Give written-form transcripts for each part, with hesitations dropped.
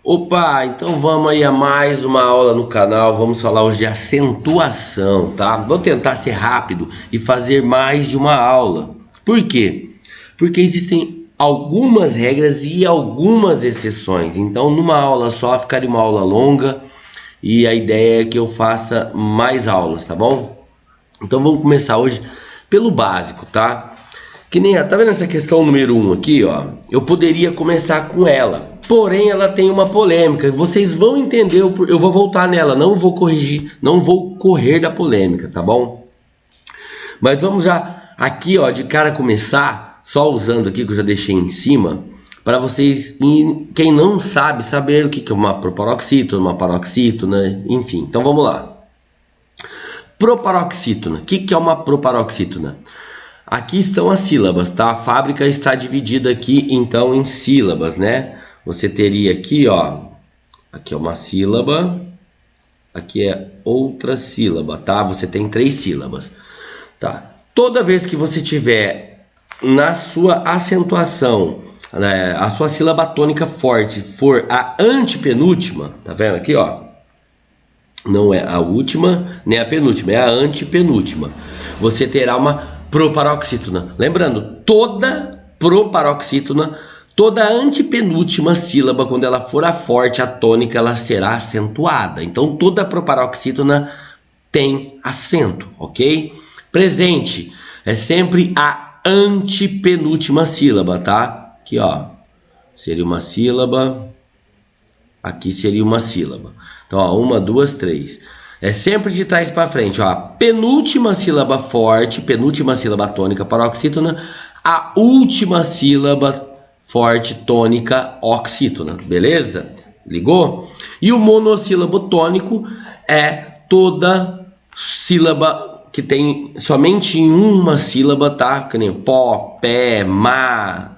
Opa, então vamos aí a mais uma aula no canal. Vamos falar hoje de acentuação, tá? Vou tentar ser rápido e fazer mais de uma aula. Por quê? Porque existem algumas regras e algumas exceções. Então, numa aula só ficaria uma aula longa e a ideia é que eu faça mais aulas, tá bom? Então vamos começar hoje pelo básico, tá? Que nem, tá vendo essa questão número 1 aqui, ó? Eu poderia começar com ela. Porém, ela tem uma polêmica. Vocês vão entender, eu vou voltar nela, não vou corrigir, não vou correr da polêmica, tá bom? Mas vamos já aqui, ó, de cara começar, só usando aqui que eu já deixei em cima, para vocês, quem não sabe, saber o que é uma proparoxítona, uma paroxítona, enfim. Então vamos lá. Proparoxítona. O que é uma proparoxítona? Aqui estão as sílabas, tá? A fábrica está dividida aqui, então, em sílabas, né? Você teria aqui, ó, aqui é uma sílaba, aqui é outra sílaba, tá? Você tem 3 sílabas, tá? Toda vez que você tiver na sua acentuação, né, a sua sílaba tônica forte for a antepenúltima, tá vendo aqui, ó? Não é a última, nem a penúltima, é a antepenúltima. Você terá uma proparoxítona. Lembrando, toda proparoxítona, toda antepenúltima sílaba, quando ela for a forte, a tônica, ela será acentuada. Então, toda proparoxítona tem acento, ok? Presente é sempre a antepenúltima sílaba, tá? Aqui, ó, seria uma sílaba, aqui seria uma sílaba. Então, ó, 1, 2, 3. É sempre de trás para frente, ó. Penúltima sílaba forte, penúltima sílaba tônica, paroxítona, a última sílaba forte, tônica, oxítona, beleza? Ligou? E o monossílabo tônico é toda sílaba que tem somente em uma sílaba, tá? Que nem pó, pé, má,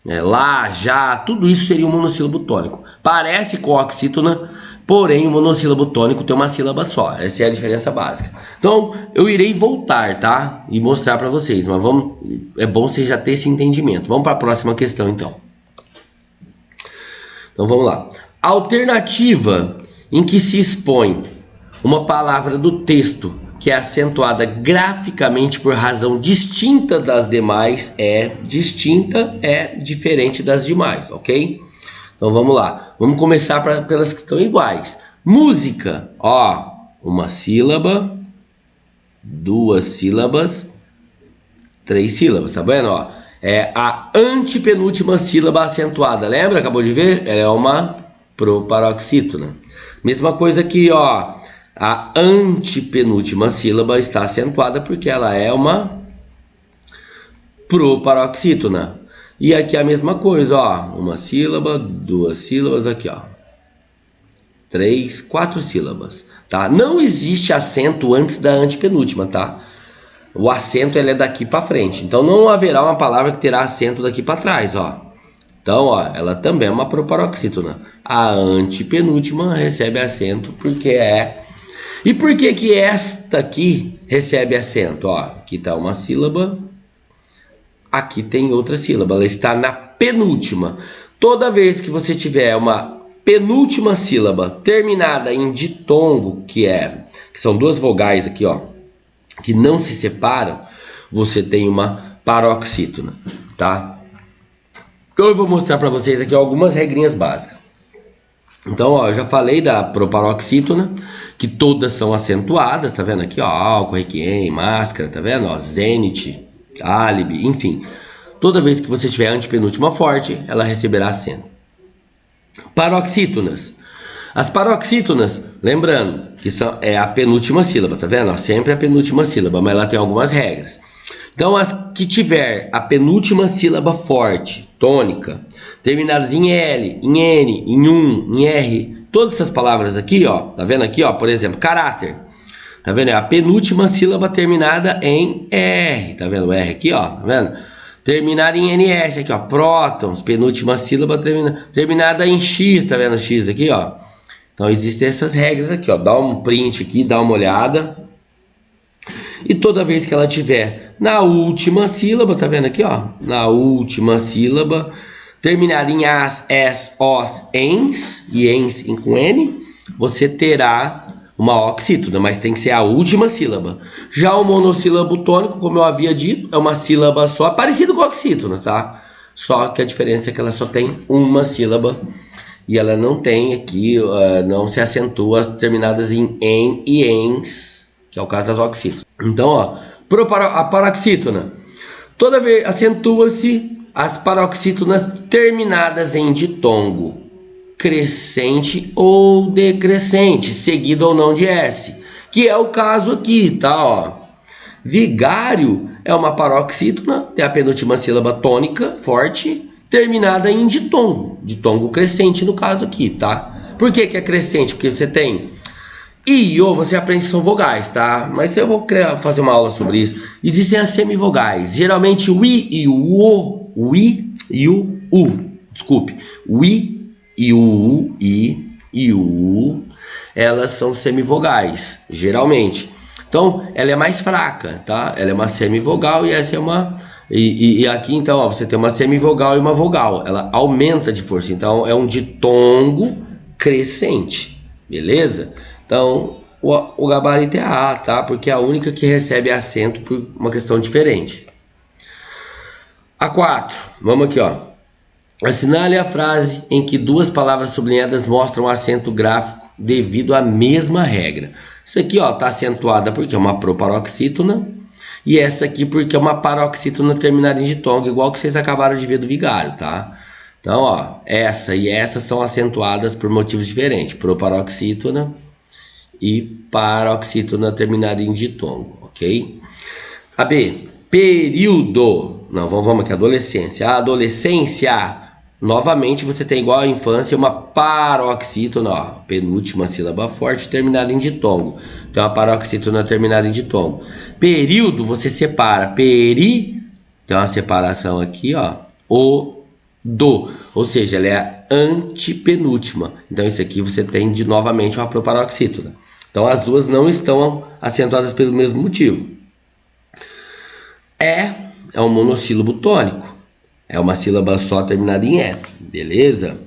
lá, já, tudo isso seria um monossílabo tônico. Parece com oxítona, porém o monossílabo tônico tem uma sílaba só. Essa é a diferença básica. Então, eu irei voltar, tá? E mostrar para vocês, mas é bom você já ter esse entendimento. Vamos para a próxima questão, então. Então, vamos lá. A alternativa em que se expõe uma palavra do texto que é acentuada graficamente por razão distinta das demais é diferente das demais, ok? Então vamos lá, vamos começar pelas que estão iguais. Música, ó, uma sílaba, 2 sílabas, 3 sílabas, tá vendo? Ó, é a antepenúltima sílaba acentuada, lembra? Acabou de ver? Ela é uma proparoxítona. Mesma coisa aqui, ó, a antepenúltima sílaba está acentuada porque ela é uma proparoxítona. E aqui a mesma coisa, ó, uma sílaba, 2 sílabas, aqui, ó, 3, 4 sílabas, tá? Não existe acento antes da antepenúltima, tá? O acento ele é daqui para frente, então não haverá uma palavra que terá acento daqui para trás, ó. Então, ó, ela também é uma proparoxítona. A antepenúltima recebe acento porque é... E por que que esta aqui recebe acento? Ó, aqui tá uma sílaba, aqui tem outra sílaba, ela está na penúltima. Toda vez que você tiver uma penúltima sílaba terminada em ditongo, que são 2 vogais aqui, ó, que não se separam, você tem uma paroxítona, tá? Então eu vou mostrar para vocês aqui algumas regrinhas básicas. Então, ó, eu já falei da proparoxítona, que todas são acentuadas, tá vendo aqui, ó, álcool, requiem, máscara, tá vendo, ó, zênite, álibi, enfim. Toda vez que você tiver antepenúltima forte, ela receberá acento. Paroxítonas. As paroxítonas, lembrando, que é a penúltima sílaba, tá vendo? Ó, sempre a penúltima sílaba, mas ela tem algumas regras. Então, as que tiver a penúltima sílaba forte, tônica, terminadas em L, em N, em em R, todas essas palavras aqui, ó, tá vendo aqui, ó, por exemplo, caráter, tá vendo? É a penúltima sílaba terminada em R, tá vendo o R aqui, ó, tá vendo? Terminada em NS aqui, ó, prótons, penúltima sílaba terminada em X, tá vendo o X aqui, ó? Então, existem essas regras aqui, ó, dá um print aqui, dá uma olhada. E toda vez que ela tiver na última sílaba, tá vendo aqui, ó? Na última sílaba, terminada em as, es, os, ens, e ens com N, você terá uma oxítona, mas tem que ser a última sílaba. Já o monossílabo tônico, como eu havia dito, é uma sílaba só, parecido com a oxítona, tá? Só que a diferença é que ela só tem uma sílaba e ela não tem aqui, não se acentua as terminadas em e ens, que é o caso das oxítonas. Então, ó, a paroxítona, toda vez acentua-se as paroxítonas terminadas em ditongo crescente ou decrescente, seguido ou não de S, que é o caso aqui, tá? Ó. Vigário é uma paroxítona, tem a penúltima sílaba tônica, forte, terminada em ditongo crescente no caso aqui, tá? Por que que é crescente? Porque você tem I, O, você aprende que são vogais, tá? Mas eu vou fazer uma aula sobre isso. Existem as semivogais, geralmente o I e o U, desculpe, o I e o U, I e o U, elas são semivogais, geralmente. Então, ela é mais fraca, tá? Ela é uma semivogal e essa é uma... E aqui, então, ó, você tem uma semivogal e uma vogal. Ela aumenta de força. Então, é um ditongo crescente, beleza? Então, o gabarito é A, tá? Porque é a única que recebe acento por uma questão diferente. A 4, vamos aqui, ó. Assinale a frase em que duas palavras sublinhadas mostram acento gráfico devido à mesma regra. Isso aqui, ó, tá acentuada porque é uma proparoxítona. E essa aqui porque é uma paroxítona terminada em ditongo, igual que vocês acabaram de ver do vigário, tá? Então, ó, essa e essa são acentuadas por motivos diferentes. Proparoxítona e paroxítona terminada em ditongo, ok? A B, período. Não, vamos aqui, adolescência. A adolescência, novamente você tem igual à infância uma paroxítona, ó, penúltima sílaba forte terminada em ditongo. Então a paroxítona terminada em ditongo. Período você separa tem uma separação aqui, ó, ou seja, ela é a antepenúltima. Então isso aqui você tem novamente uma proparoxítona. Então as duas não estão acentuadas pelo mesmo motivo. É um monossílabo tônico. É uma sílaba só terminada em E, beleza?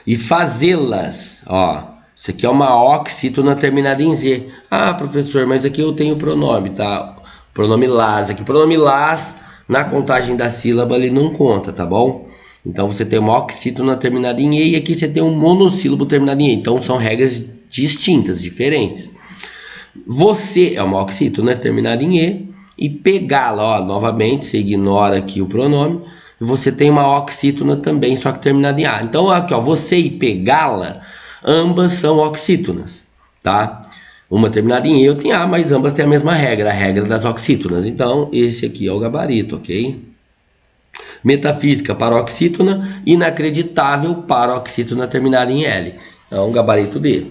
E fazê-las, ó, isso aqui é uma oxítona terminada em Z. Ah, professor, mas aqui eu tenho o pronome, tá? Pronome las, aqui o pronome las, na contagem da sílaba ele não conta, tá bom? Então você tem uma oxítona terminada em E e aqui você tem um monossílabo terminado em E. Então são regras distintas, diferentes. Você é uma oxítona terminada em E pegá-la, ó, novamente, você ignora aqui o pronome. Você tem uma oxítona também, só que terminada em A. Então aqui, ó, você e pegá-la, ambas são oxítonas, tá? Uma terminada em E, outra em A, mas ambas têm a mesma regra, a regra das oxítonas. Então esse aqui é o gabarito, ok? Metafísica, paroxítona, inacreditável, paroxítona terminada em L. Então, gabarito D.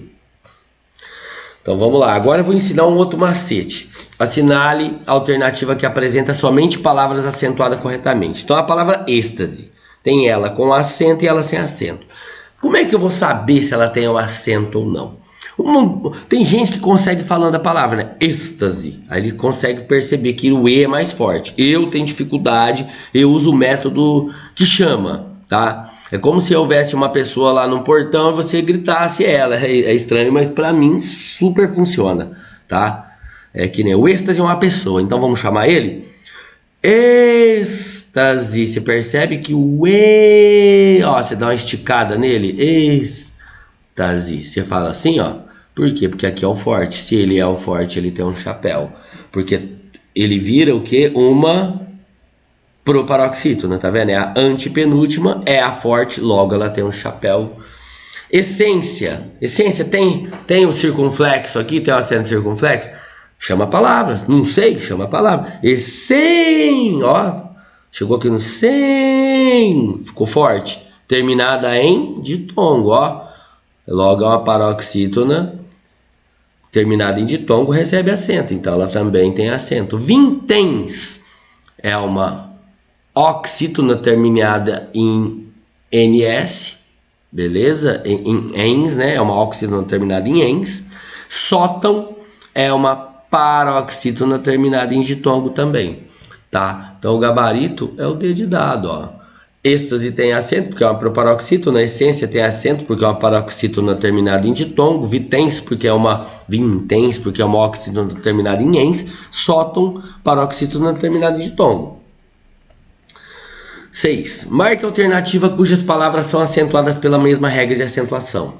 Então, vamos lá. Agora eu vou ensinar um outro macete. Assinale a alternativa que apresenta somente palavras acentuadas corretamente. Então, a palavra êxtase. Tem ela com acento e ela sem acento. Como é que eu vou saber se ela tem o acento ou não? Tem gente que consegue falando a palavra, né? Êxtase. Aí ele consegue perceber que o E é mais forte. Eu tenho dificuldade, eu uso o método que chama, tá? É como se houvesse uma pessoa lá no portão e você gritasse ela. É estranho, mas pra mim super funciona, tá? É que nem o êxtase é uma pessoa, então vamos chamar ele êxtase. Você percebe que o E, ó, você dá uma esticada nele, êxtase. Você fala assim, ó. Por quê? Porque aqui é o forte. Se ele é o forte, ele tem um chapéu. Porque ele vira o quê? Uma proparoxítona, tá vendo? É a antepenúltima, é a forte, logo ela tem um chapéu. Essência. Essência tem o circunflexo aqui, tem o acento circunflexo. Chama palavras. Não sei, chama palavra. Essência, ó. Chegou aqui no sem, ficou forte. Terminada em ditongo, ó. Logo é uma paroxítona terminada em ditongo, recebe acento. Então ela também tem acento. Vintens é uma oxítona terminada em NS, beleza? Em ens, né? É uma oxítona terminada em ens. Sótão é uma paroxítona terminada em ditongo também, tá? Então o gabarito é o D de dado, ó. Êxtase tem acento, porque é uma proparoxítona. Essência tem acento, porque é uma paroxítona terminada em ditongo. Vitens, porque é uma oxítona terminada em ens. Sóton, paroxítona terminada em ditongo. 6. Marque a alternativa cujas palavras são acentuadas pela mesma regra de acentuação.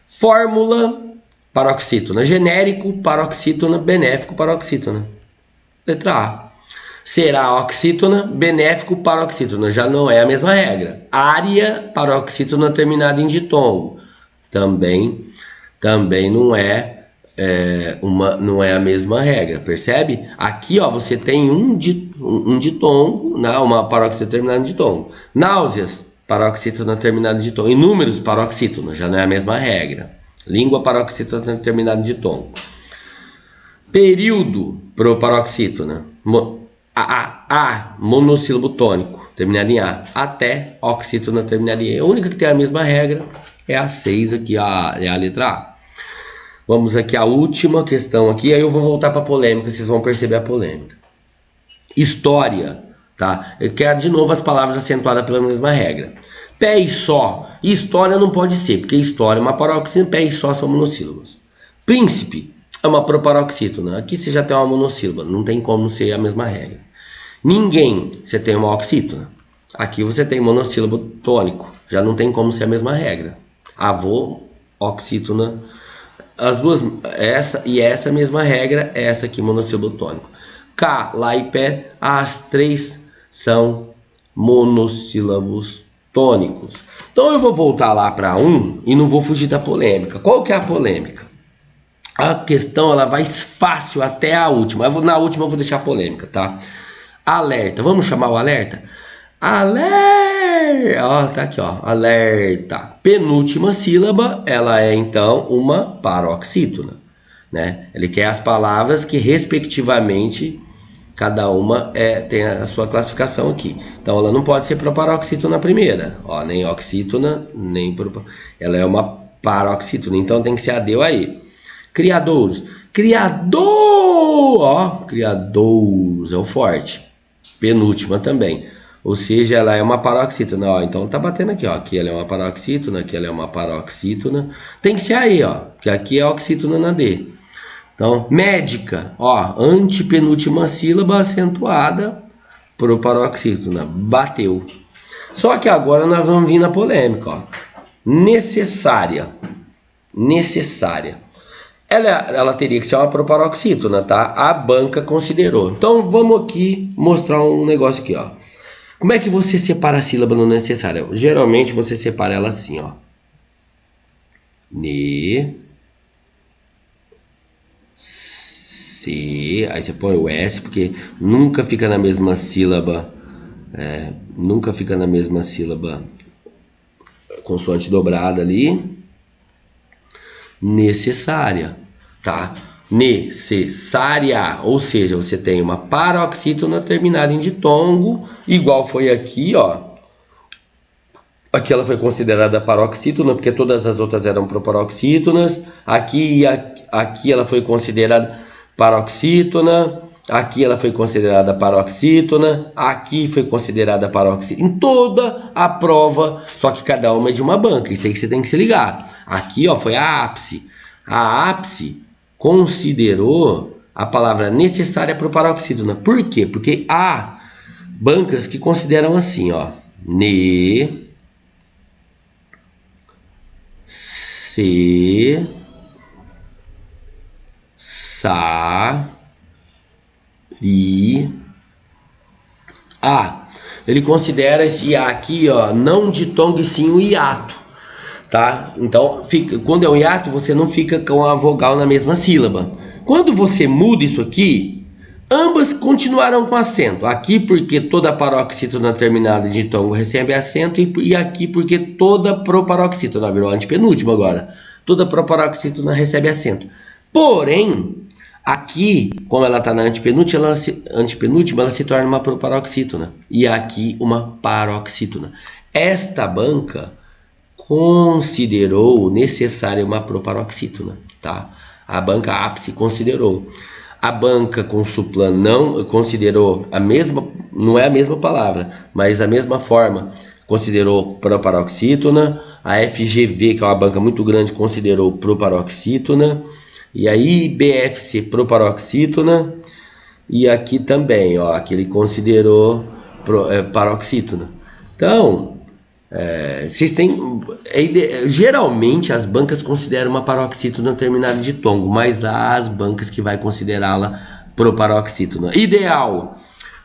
Fórmula, paroxítona. Genérico, paroxítona. Benéfico, paroxítona. Letra A. Será oxítona, benéfico, paroxítona. Já não é a mesma regra. Área, paroxítona terminada em ditongo. Também não é, não é a mesma regra, percebe? Aqui, ó, você tem um ditongo, né, uma paroxítona terminada em ditongo. Náuseas, paroxítona terminada em ditongo. Inúmeros, paroxítona. Já não é a mesma regra. Língua, paroxítona terminada em ditongo. Período, proparoxítona. Monossílabo tônico, terminado em A. Até, oxítona terminada em E. A única que tem a mesma regra é a 6 aqui, é a letra A. Vamos aqui à última questão aqui, aí eu vou voltar para a polêmica, vocês vão perceber a polêmica. História, tá? Eu quero de novo as palavras acentuadas pela mesma regra. Pé e só. História não pode ser, porque história é uma paroxítona, pé e só são monossílabos. Príncipe é uma proparoxítona. Aqui você já tem uma monossílaba, não tem como ser a mesma regra. Ninguém, você tem uma oxítona. Aqui você tem monossílabo tônico, já não tem como ser a mesma regra. Avô, oxítona. As duas, essa mesma regra, essa aqui, monossílabo tônico. Cá, lá e pé, as três são monossílabos tônicos. Então eu vou voltar lá para 1 e não vou fugir da polêmica. Qual que é a polêmica? A questão ela vai fácil até a última. Na última eu vou deixar polêmica, tá? Alerta. Vamos chamar o alerta? Alerta. Ó, tá aqui, ó. Alerta. Penúltima sílaba, ela é então uma paroxítona, né? Ele quer as palavras que respectivamente cada uma tem a sua classificação aqui. Então ela não pode ser proparoxítona primeira, ó, nem oxítona, nem ela é uma paroxítona. Então tem que ser a D ou a E. Criadouros. Criador! Ó, criadouros é o forte. Penúltima também. Ou seja, ela é uma paroxítona. Ó, então tá batendo aqui, ó. Aqui ela é uma paroxítona, aqui ela é uma paroxítona. Tem que ser a E, ó. Que aqui é oxítona na D. Então, médica. Ó, antepenúltima sílaba acentuada por paroxítona. Bateu. Só que agora nós vamos vir na polêmica, ó. Necessária. Necessária. Ela teria que ser uma proparoxítona, tá? A banca considerou. Então vamos aqui mostrar um negócio aqui, ó. Como é que você separa a sílaba no necessário? Geralmente você separa ela assim, ó. Ne. Se. Aí você põe o S, porque nunca fica na mesma sílaba. Nunca fica na mesma sílaba consoante dobrada ali. Necessária, tá? Necessária, ou seja, você tem uma paroxítona terminada em ditongo, igual foi aqui, ó. Aqui ela foi considerada paroxítona, porque todas as outras eram proparoxítonas. Aqui ela foi considerada paroxítona. Aqui ela foi considerada paroxítona. Aqui foi considerada paroxítona. Em toda a prova, só que cada uma é de uma banca. Isso aí que você tem que se ligar. Aqui, ó, foi a ápice. A ápice considerou a palavra necessária para o paroxítona. Por quê? Porque há bancas que consideram assim, ó. Ne. Se. Sa. Li. A. Ele considera esse A aqui, ó, não ditongo e sim o hiato. Tá? Então, quando é um hiato, você não fica com a vogal na mesma sílaba. Quando você muda isso aqui, ambas continuarão com acento. Aqui porque toda paroxítona terminada de ditongo recebe acento e aqui porque toda proparoxítona, virou antepenúltima agora. Toda proparoxítona recebe acento. Porém, aqui, como ela está na antepenúltima, ela se torna uma proparoxítona. E aqui uma paroxítona. Esta banca considerou necessária uma proparoxítona, tá? A banca ápice considerou. A banca Consuplan não considerou a mesma, não é a mesma palavra, mas a mesma forma, considerou proparoxítona. A FGV, que é uma banca muito grande, considerou proparoxítona. E a IBFC proparoxítona. E aqui também, ó, aqui ele considerou paroxítona. Então, vocês têm. Geralmente as bancas consideram uma paroxítona terminada de tongo, mas há as bancas que vai considerá-la proparoxítona. Ideal: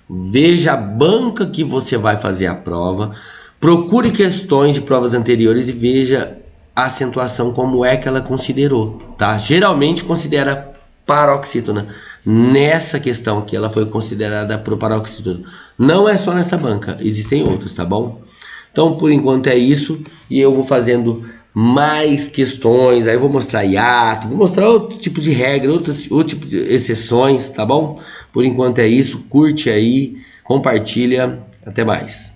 veja a banca que você vai fazer a prova, procure questões de provas anteriores e veja a acentuação como é que ela considerou, tá? Geralmente considera paroxítona. Nessa questão aqui ela foi considerada proparoxítona. Não é só nessa banca, existem outras, tá bom? Então, por enquanto é isso, e eu vou fazendo mais questões, aí eu vou mostrar hiato, vou mostrar outro tipo de regra, outro tipo de exceções, tá bom? Por enquanto é isso, curte aí, compartilha, até mais.